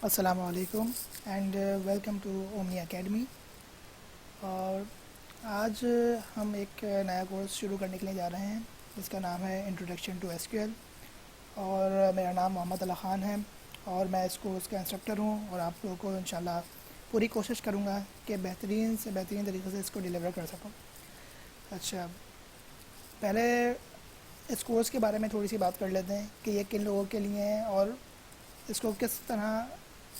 السلام علیکم and welcome to Omni Academy. اور آج ہم ایک نیا کورس شروع کرنے کے لیے جا رہے ہیں جس کا نام ہے introduction to S Q L. اور میرا نام محمد علی خان ہے اور میں اس کورس کا انسٹرکٹر ہوں اور آپ لوگوں کو انشاءاللہ پوری کوشش کروں گا کہ بہترین سے بہترین طریقے سے اس کو ڈیلیور کر سکوں. اچھا، پہلے اس کورس کے بارے میں تھوڑی سی بات کر لیتے ہیں کہ یہ کن لوگوں کے لیے ہے اور اس کو کس طرح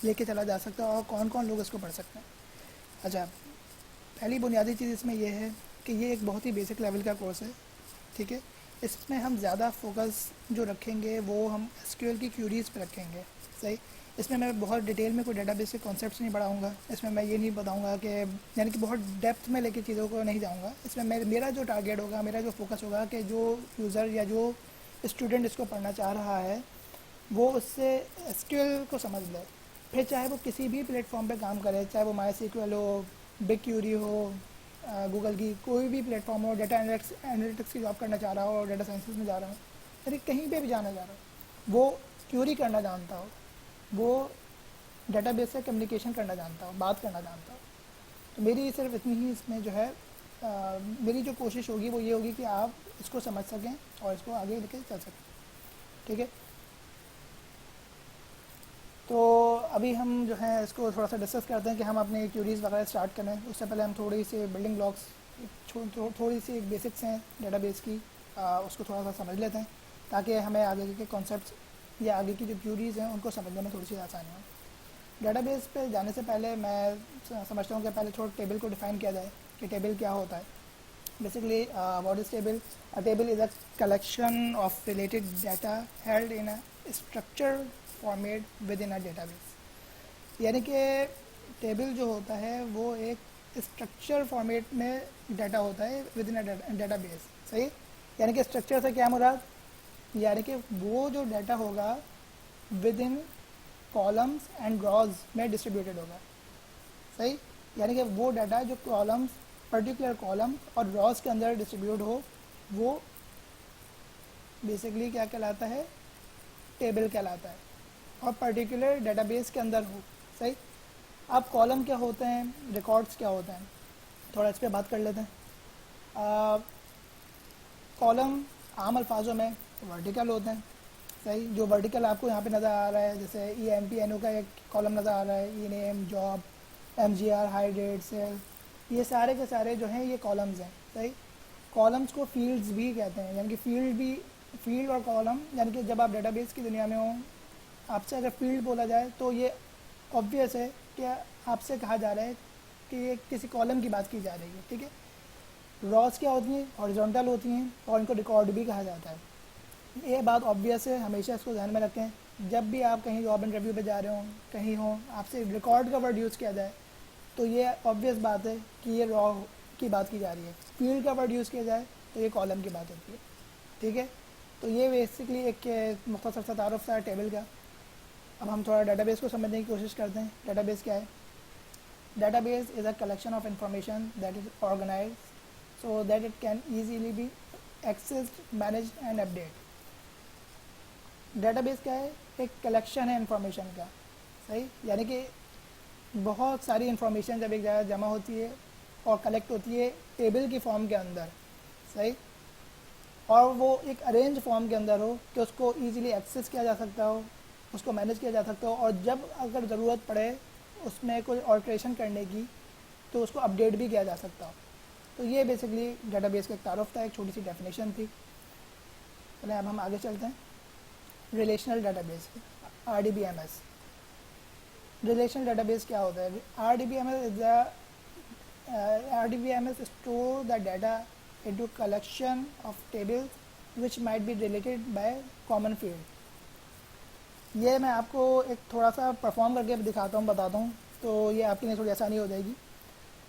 لے کے چلا جا سکتا ہے اور کون کون لوگ اس کو پڑھ سکتے ہیں. اچھا، پہلی بنیادی چیز اس میں یہ ہے کہ یہ ایک بہت ہی بیسک لیول کا کورس ہے. ٹھیک ہے، اس میں ہم زیادہ فوکس جو رکھیں گے وہ ہم ایس کیو ایل کی کیوریز پہ رکھیں گے. صحیح، اس میں بہت ڈیٹیل میں کوئی ڈیٹا بیس کے کانسیپٹس نہیں پڑھاؤں گا. اس میں یہ نہیں بتاؤں گا کہ یعنی کہ بہت ڈیپتھ میں لے کے چیزوں کو نہیں جاؤں گا. اس میں میرا جو ٹارگیٹ ہوگا، میرا جو فوکس ہوگا کہ جو یوزر یا جو اسٹوڈنٹ اس کو پڑھنا چاہ رہا ہے وہ اس سے ایس کیو ایل کو سمجھ لے. پھر چاہے وہ کسی بھی پلیٹ فارم پہ کام کرے، چاہے وہ مائی سیکویل ہو، بگ کیوری ہو، گوگل کی کوئی بھی پلیٹ فارم ہو، ڈیٹا انالیٹکس کی جاب کرنا چاہ رہا ہو اور ڈیٹا سائنسز میں جا رہا ہو، یعنی کہیں پہ بھی جانا چاہ رہا ہو، وہ کیوری کرنا جانتا ہو، وہ ڈیٹا بیس سے کمیونیکیشن کرنا جانتا ہو، بات کرنا جانتا ہو. تو میری صرف اتنی ہی اس میں جو ہے میری جو کوشش ہوگی وہ یہ ہوگی کہ آپ اس کو سمجھ سکیں اور اس کو آگے لے کے چل سکیں. ٹھیک ہے، تو ابھی ہم جو ہے اس کو تھوڑا سا ڈسکس کرتے ہیں کہ ہم اپنی کیوریز وغیرہ اسٹارٹ کریں. اس سے پہلے ہم تھوڑی سی بلڈنگ بلاکس، تھوڑی سی بیسکس ہیں ڈیٹا بیس کی، اس کو تھوڑا سا سمجھ لیتے ہیں تاکہ ہمیں آگے کے کانسیپٹس یا آگے کی جو کیوریز ہیں ان کو سمجھنے میں تھوڑی سی آسانی ہو. ڈیٹا بیس پہ جانے سے پہلے میں سمجھتا ہوں کہ پہلے تھوڑا ٹیبل کو ڈیفائن کیا جائے کہ ٹیبل کیا ہوتا ہے. Basically what is table? A table is a collection of related data held in a structured format within a database. یعنی کہ ٹیبل جو ہوتا ہے وہ ایک اسٹرکچر فارمیٹ میں ڈیٹا ہوتا ہے ود ان ڈیٹا بیس. صحیح، یعنی کہ اسٹرکچر سے کیا مراد؟ یعنی کہ وہ جو ڈیٹا ہوگا ود ان کالمس اینڈ راز میں ڈسٹریبیوٹیڈ ہوگا. صحیح، یعنی کہ وہ ڈیٹا جو کالمس، پرٹیکولر کالم اور راز کے اندر ڈسٹریبیوٹ ہو وہ بیسکلی کیا کہلاتا ہے؟ ٹیبل کہلاتا ہے، اور پرٹیکولر ڈیٹا بیس کے اندر ہو. صحیح، اب کالم کیا ہوتے ہیں، ریکارڈس کیا ہوتے ہیں، تھوڑا اس پہ بات کر لیتے ہیں. کالم عام الفاظوں میں ورٹیکل ہوتے ہیں. صحیح، جو ورٹیکل آپ کو یہاں پہ نظر آ رہا ہے، جیسے ای ایم پی این او کا ایک کالم نظر آ رہا ہے، e NAM, job, M G R, high rate, sale, یہ سارے کے سارے جو ہیں یہ کالمز ہیں. صحیح، کالمز کو فیلڈز بھی کہتے ہیں، یعنی کہ فیلڈ اور کالم، یعنی کہ جب آپ ڈیٹا بیس کی دنیا میں ہوں، آپ سے اگر فیلڈ بولا جائے تو یہ obvious ہے کہ آپ سے کہا جا رہا ہے کہ یہ کسی کالم کی بات کی جا رہی ہے. ٹھیک ہے، راز کیا ہوتی ہیں؟ ہاریزونٹل ہوتی ہیں اور ان کو ریکارڈ بھی کہا جاتا ہے. یہ بات obvious ہے، ہمیشہ اس کو ذہن میں رکھیں. جب بھی آپ کہیں جاب انٹرویو پہ جا رہے ہوں، کہیں ہوں، آپ سے ریکارڈ کا ورڈ یوز کیا جائے تو یہ obvious بات ہے کہ یہ را کی بات کی جا رہی ہے. فیلڈ کا ورڈ یوز کیا جائے تو یہ کالم کی بات ہوتی ہے. ٹھیک ہے، تو یہ بیسکلی ایک مختصر سا تعارف تھا ٹیبل کا. اب ہم تھوڑا ڈیٹا بیس کو سمجھنے کی کوشش کرتے ہیں. ڈیٹا بیس کیا ہے؟ Database is a collection of information that is organized so that it can easily be accessed, managed and update. Database کیا ہے؟ ایک کلیکشن ہے انفارمیشن کا. صحیح، یعنی کہ بہت ساری انفارمیشن جب ایک جگہ جمع ہوتی ہے اور کلیکٹ ہوتی ہے ٹیبل کی فارم کے اندر. صحیح، اور وہ ایک ارینج فارم کے اندر ہو کہ اس کو ایزیلی ایکسیس کیا جا سکتا ہو، اس کو مینیج کیا جا سکتا ہو، اور جب اگر ضرورت پڑے اس میں کوئی آلٹریشن کرنے کی تو اس کو اپڈیٹ بھی کیا جا سکتا ہو. تو یہ بیسکلی ڈیٹا بیس کا ایک تعارف تھا، ایک چھوٹی سی ڈیفینیشن تھی. چلیں اب ہم آگے چلتے ہیں. Relational database, R D B M S. Relational database کیا ہوتا ہے؟ R D B M S store the data into collection of tables which might be related by common field. یہ میں آپ کو ایک تھوڑا سا پرفارم کر کے دکھاتا ہوں، بتاتا ہوں تو یہ آپ کے لیے تھوڑی آسانی ہو جائے گی.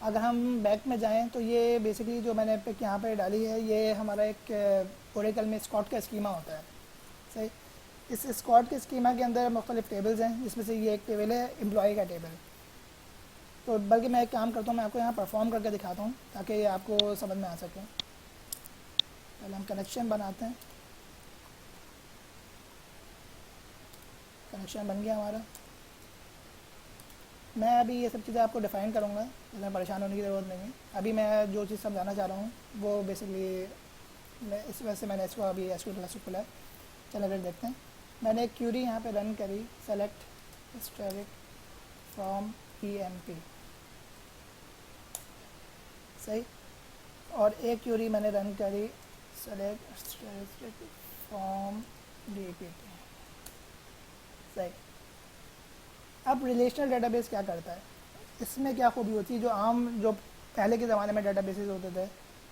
اگر ہم بیک میں جائیں تو یہ بیسکلی جو میں نے پک یہاں پہ ڈالی ہے یہ ہمارا ایک اوریکل میں اسکاٹ کا اسکیما ہوتا ہے. صحیح، اس اسکاٹ کے اسکیما کے اندر مختلف ٹیبلز ہیں جس میں سے یہ ایک ٹیبل ہے امپلائی کا ٹیبل. تو بلکہ میں ایک کام کرتا ہوں، میں آپ کو یہاں پرفارم کر کے دکھاتا ہوں تاکہ یہ آپ کو سمجھ میں آ سکے. پہلے ہم کنیکشن بناتے ہیں. کنیکشن بن گیا ہمارا. میں ابھی یہ سب چیزیں آپ کو ڈیفائن کروں گا، اس میں پریشان ہونے کی ضرورت نہیں ہے. ابھی میں جو چیز سمجھانا چاہ رہا ہوں وہ بیسکلی اس وجہ سے میں نے اس کو ابھی ایس کیو پلس کھولا ہے. چلو اگر دیکھتے ہیں. میں نے ایک کیوری یہاں پہ run query, select asterisk from E M P, صحیح. اور ایک کیوری میں نے run query, select asterisk from D P T, صحیح. اب ریلیشنل ڈیٹا بیس کیا کرتا ہے؟ اس میں کیا خوبی ہوتی ہے؟ جو پہلے کے زمانے میں ڈیٹا بیسز ہوتے تھے،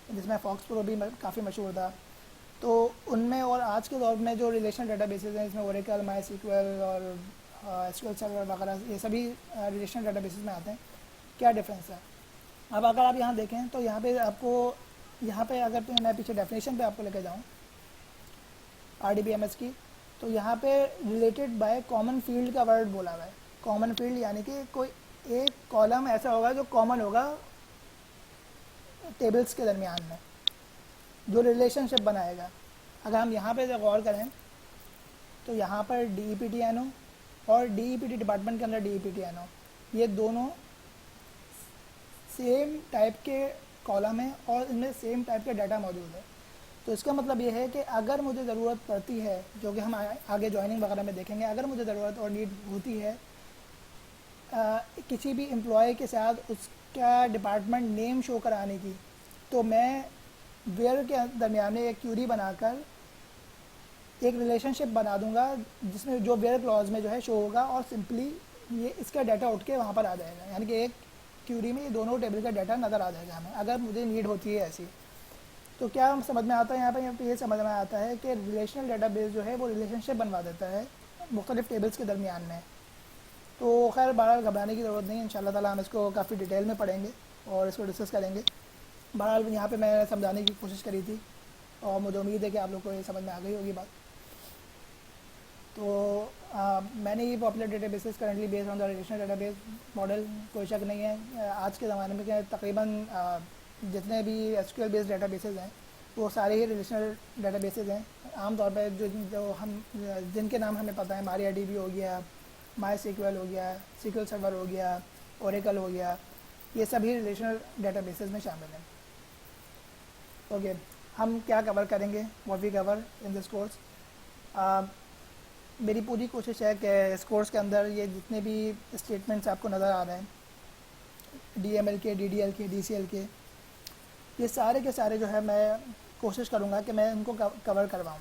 جس میں فاکس پرو بھی کافی مشہور تھا، تو ان میں اور آج کے دور میں جو ریلیشنل ڈیٹا بیسز ہیں، اس میں اوریکل، مائی سیکویل اور ایس کیو ایل سرور وغیرہ، یہ سبھی ریلیشنل ڈیٹا بیسز میں آتے ہیں. کیا ڈفرینس ہے؟ اب اگر آپ یہاں دیکھیں تو یہاں پہ آپ کو، یہاں پہ اگر میں پیچھے ڈیفینیشن پہ آپ کو لے کے جاؤں R D B M S کی، تو یہاں پہ ریلیٹڈ بائی کامن فیلڈ کا ورڈ بولا ہوا ہے. کامن فیلڈ یعنی کہ کوئی ایک کالم ایسا ہوگا جو کامن ہوگا ٹیبلز کے درمیان میں، جو ریلیشن شپ بنائے گا. اگر ہم یہاں پہ غور کریں تو یہاں پر D E P T N O اور D E P T department کے اندر D E P T N O, یہ دونوں سیم ٹائپ کے کالم ہیں اور ان میں سیم ٹائپ کا ڈیٹا موجود ہے. تو اس کا مطلب یہ ہے کہ اگر مجھے ضرورت پڑتی ہے، جو کہ ہم آگے جوائننگ وغیرہ میں دیکھیں گے، اگر مجھے ضرورت اور نیڈ ہوتی ہے کسی بھی امپلائی کے ساتھ اس کا ڈپارٹمنٹ نیم شو کرانے کی، تو میں ویئر کے درمیان میں ایک کیوری بنا کر ایک ریلیشن شپ بنا دوں گا، جس میں جو ویئر کلاز میں جو ہے شو ہوگا، اور سمپلی یہ اس کا ڈیٹا اٹھ کے وہاں پر آ جائے گا. یعنی کہ ایک کیوری میں یہ دونوں ٹیبل کا ڈیٹا نظر آ جائے گا ہمیں، اگر مجھے نیڈ ہوتی ہے ایسی. تو کیا سمجھ میں آتا ہے یہاں پہ یہ سمجھ میں آتا ہے کہ ریلیشنل ڈیٹا بیس جو ہے وہ ریلیشن شپ بنوا دیتا ہے مختلف ٹیبلز کے درمیان میں. تو خیر بہرحال گھبرانے کی ضرورت نہیں ہے، انشاءاللہ تعالیٰ ہم اس کو کافی ڈیٹیل میں پڑھیں گے اور اس کو ڈسکس کریں گے. بہرحال یہاں پہ میں سمجھانے کی کوشش کری تھی اور مجھے امید ہے کہ آپ لوگ کو یہ سمجھ میں آ گئی ہوگی بات. تو میں نے یہ popular databases currently based on the relational database model, کوئی شک نہیں ہے. آج کے زمانے میں کہ تقریباً جتنے بھی S Q L based databases ہیں وہ سارے ہی ریلیشنل ڈیٹا بیسز ہیں. عام طور پہ جو ہم جن کے نام ہمیں پتہ ہے، ماریا ڈی بی ہو گیا، مائی سیکویل ہو گیا، سیکویل سرور ہو گیا، اوریکل ہو گیا، یہ سبھی ریلیشنل ڈیٹا بیسز میں شامل ہیں. اوکے، ہم کیا کور کریں گے؟ What we cover in this course. میری پوری کوشش ہے کہ اس کورس کے اندر یہ جتنے بھی اسٹیٹمنٹس آپ کو نظر آ رہے ہیں، ڈی ایم ایل کے، ڈی ڈی ایل کے، ڈی سی ایل کے، یہ سارے کے سارے جو ہے میں کوشش کروں گا کہ میں ان کو کور کرواؤں.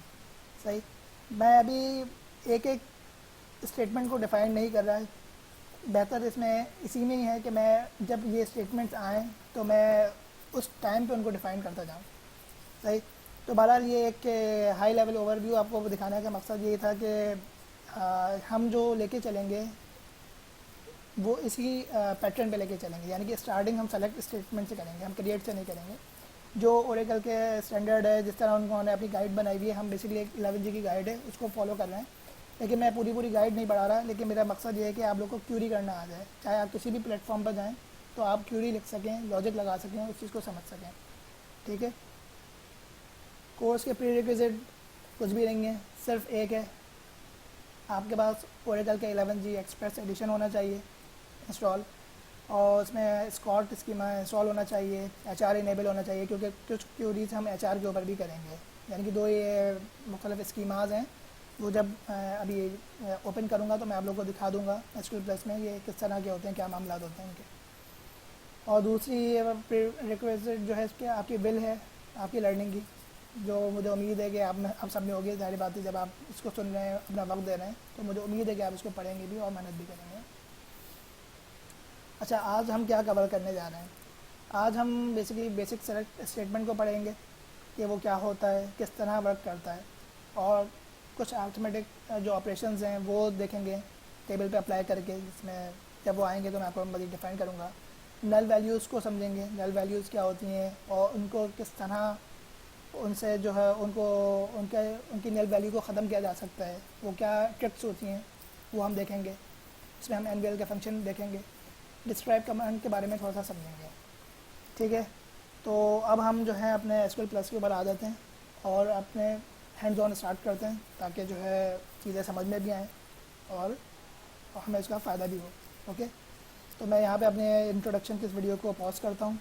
صحیح. میں ابھی ایک ایک اسٹیٹمنٹ کو ڈیفائن نہیں کر رہا ہے، بہتر اس میں اسی میں ہی ہے کہ میں جب یہ اسٹیٹمنٹس آئیں تو میں اس ٹائم پہ ان کو ڈیفائن کرتا جاؤں. صحیح. تو بہرحال یہ ایک ہائی لیول اوور ویو آپ کو دکھانے کا مقصد یہ تھا کہ ہم جو لے کے چلیں گے وہ اسی پیٹرن پہ لے کے چلیں گے. یعنی کہ اسٹارٹنگ ہم سلیکٹ اسٹیٹمنٹ سے کریں گے، ہم کریٹ سے نہیں کریں گے. جو اوریکل کے اسٹینڈرڈ ہے، جس طرح انہوں نے اپنی گائیڈ بنائی ہوئی ہے، ہم بیسکلی ایک 11G کی گائیڈ ہے اس کو فالو کر رہے ہیں. لیکن میں پوری گائیڈ نہیں بڑھا رہا، لیکن میرا مقصد یہ ہے کہ آپ لوگ کو کیوری کرنا آ جائے. چاہے آپ کسی بھی پلیٹ فارم پر جائیں تو آپ کیوری لکھ سکیں، لاجک لگا سکیں، اس چیز کو سمجھ سکیں. ٹھیک ہے. کورس کے پری ریکویزٹ کچھ بھی نہیں ہے، صرف ایک ہے، آپ کے پاس اوریکل کا 11G ایکسپریس ایڈیشن ہونا چاہیے انسٹال، اور اس میں اسکاٹ اسکیما انسٹال ہونا چاہیے، ایچ آر انیبل ہونا چاہیے، کیونکہ کچھ کیوریز ہم ایچ آر کے اوپر بھی کریں گے. یعنی کہ دو یہ مختلف اسکیماز ہیں، وہ جب ابھی اوپن کروں گا تو میں آپ لوگوں کو دکھا دوں گا ایس کیو ایل پلس میں یہ کس طرح کے ہوتے ہیں، کیا معاملات ہوتے ہیں ان کے. اور دوسری ریکویزٹ جو ہے اس کے آپ کی ول ہے آپ کی لرننگ کی، جو مجھے امید ہے کہ آپ سب میں ہوگی. ظاہر بات ہے جب آپ اس کو سن رہے ہیں، اپنا وقت دے رہے ہیں، تو مجھے امید ہے کہ آپ اس کو پڑھیں گے بھی اور محنت بھی کریں گے. اچھا، آج ہم کیا کور کرنے جا رہے ہیں؟ آج ہم بیسکلی بیسک سلیکٹ اسٹیٹمنٹ کو پڑھیں گے کہ وہ کیا ہوتا ہے، کس طرح ورک کرتا ہے، اور کچھ ارتھمیٹک جو آپریشنز ہیں وہ دیکھیں گے ٹیبل پہ اپلائی کر کے، جس میں جب وہ آئیں گے تو میں آپ کو مزید ڈیفائن کروں گا. نل ویلیوز کو سمجھیں گے، نل ویلیوز کیا ہوتی ہیں اور ان کو کس طرح ان سے جو ہے ان کی نل ویلیو کو ختم کیا جا سکتا ہے، وہ کیا ٹرکس ہوتی ہیں وہ ہم دیکھیں گے. اس میں ہم این وی ایل کا فنکشن دیکھیں گے، ڈسکرائب کمانڈ کے بارے میں تھوڑا سا سمجھیں گے. ٹھیک ہے. تو اب ہم جو ہے اپنے ایس کیو ایل پلس کے اوپر آ جاتے ہیں اور اپنے ہینڈز آن اسٹارٹ کرتے ہیں، تاکہ جو ہے چیزیں سمجھ میں بھی آئیں اور ہمیں اس کا فائدہ بھی ہو. اوکے. تو میں یہاں پہ اپنے انٹروڈکشن کی اس ویڈیو کو پاز کرتا ہوں